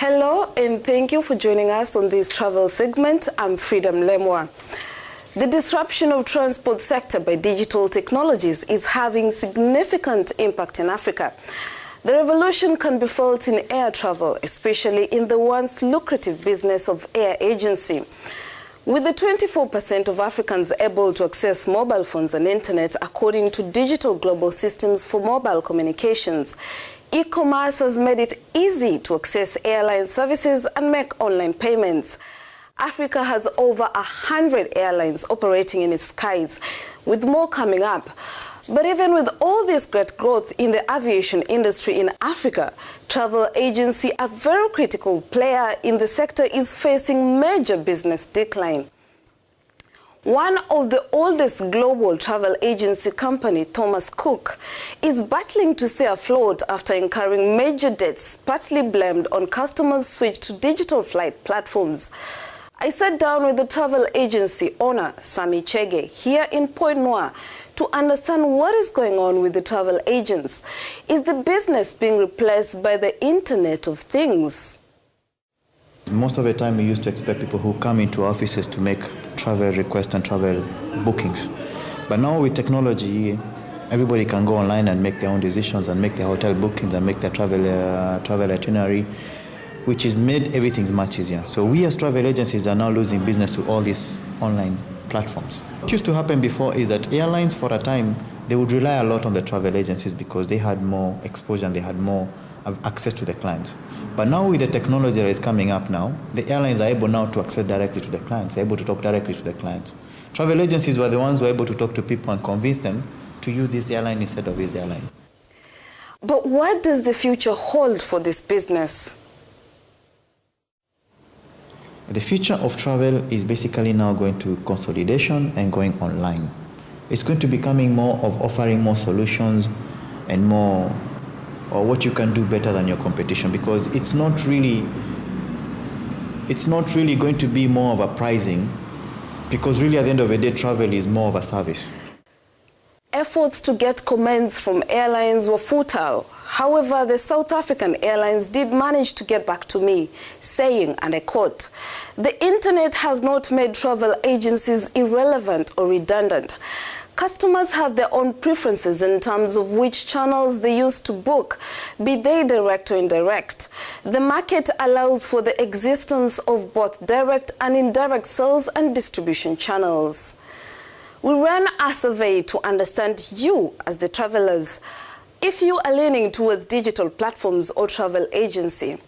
Hello and thank you for joining us on this travel segment. I'm Freedom Lemwa. The disruption of transport sector by digital technologies is having significant impact in Africa. The revolution can be felt in air travel, especially in the once lucrative business of air agency. With the 24% of Africans able to access mobile phones and internet, according to Digital Global Systems for Mobile Communications, e-commerce has made it easy to access airline services and make online payments. Africa has over 100 airlines operating in its skies, with more coming up. But even with all this great growth in the aviation industry in Africa, travel agency, a very critical player in the sector, is facing major business decline. One of the oldest global travel agency company, Thomas Cook, is battling to stay afloat after incurring major debts, partly blamed on customers' switch to digital flight platforms. I sat down with the travel agency owner, Sami Chege, here in Point Noir to understand what is going on with the travel agents. Is the business being replaced by the Internet of Things? Most of the time we used to expect people who come into offices to make travel requests and travel bookings. But now with technology, everybody can go online and make their own decisions and make their hotel bookings and make their travel itinerary, which has made everything much easier. So we as travel agencies are now losing business to all these online platforms. What used to happen before is that airlines for a time, they would rely a lot on the travel agencies because they had more exposure and they had more access to the clients. But now with the technology that is coming up now, the airlines are able now to access directly to the clients, able to talk directly to the clients. Travel agencies were the ones who were able to talk to people and convince them to use this airline instead of this airline. But what does the future hold for this business? The future of travel is basically now going to consolidation and going online. It's going to be becoming more of offering more solutions and more or what you can do better than your competition, because it's not really going to be more of a pricing, because really at the end of the day travel is more of a service. Efforts to get comments from airlines were futile. However, the South African airlines did manage to get back to me, saying, and I quote, "The internet has not made travel agencies irrelevant or redundant. Customers have their own preferences in terms of which channels they use to book, be they direct or indirect. The market allows for the existence of both direct and indirect sales and distribution channels." We ran a survey to understand you as the travelers, if you are leaning towards digital platforms or travel agency.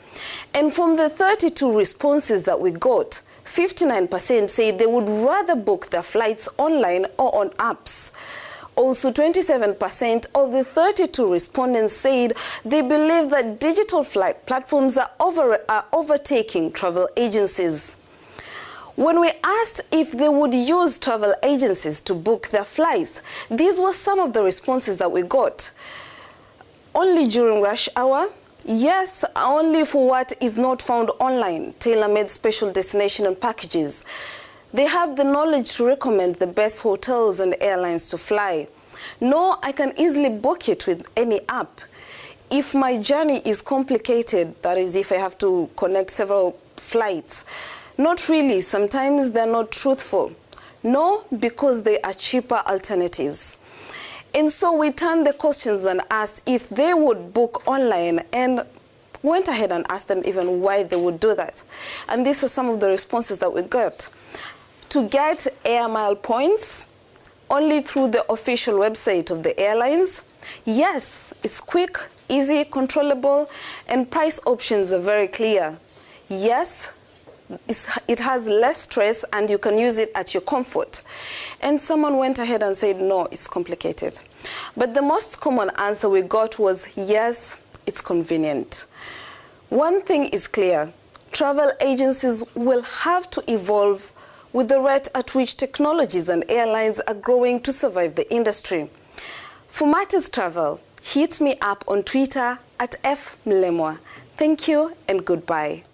And from the 32 responses that we got, 59% say they would rather book their flights online or on apps. Also, 27% of the 32 respondents said they believe that digital flight platforms are overtaking travel agencies. When we asked if they would use travel agencies to book their flights, these were some of the responses that we got. Only during rush hour? Yes, only for what is not found online, tailor-made special destination and packages. They have the knowledge to recommend the best hotels and airlines to fly. No, I can easily book it with any app. If my journey is complicated, that is if I have to connect several flights, not really. Sometimes they're not truthful. No, because they are cheaper alternatives. And so we turned the questions and asked if they would book online, and went ahead and asked them even why they would do that. And these are some of the responses that we got. To get air mile points only through the official website of the airlines. Yes, it's quick, easy, controllable, and price options are very clear. Yes, it has less stress and you can use it at your comfort. And someone went ahead and said, no, it's complicated. But the most common answer we got was, yes, it's convenient. One thing is clear, travel agencies will have to evolve with the rate at which technologies and airlines are growing to survive the industry. For Matters Travel, hit me up on Twitter at @fmlemwa. Thank you and goodbye.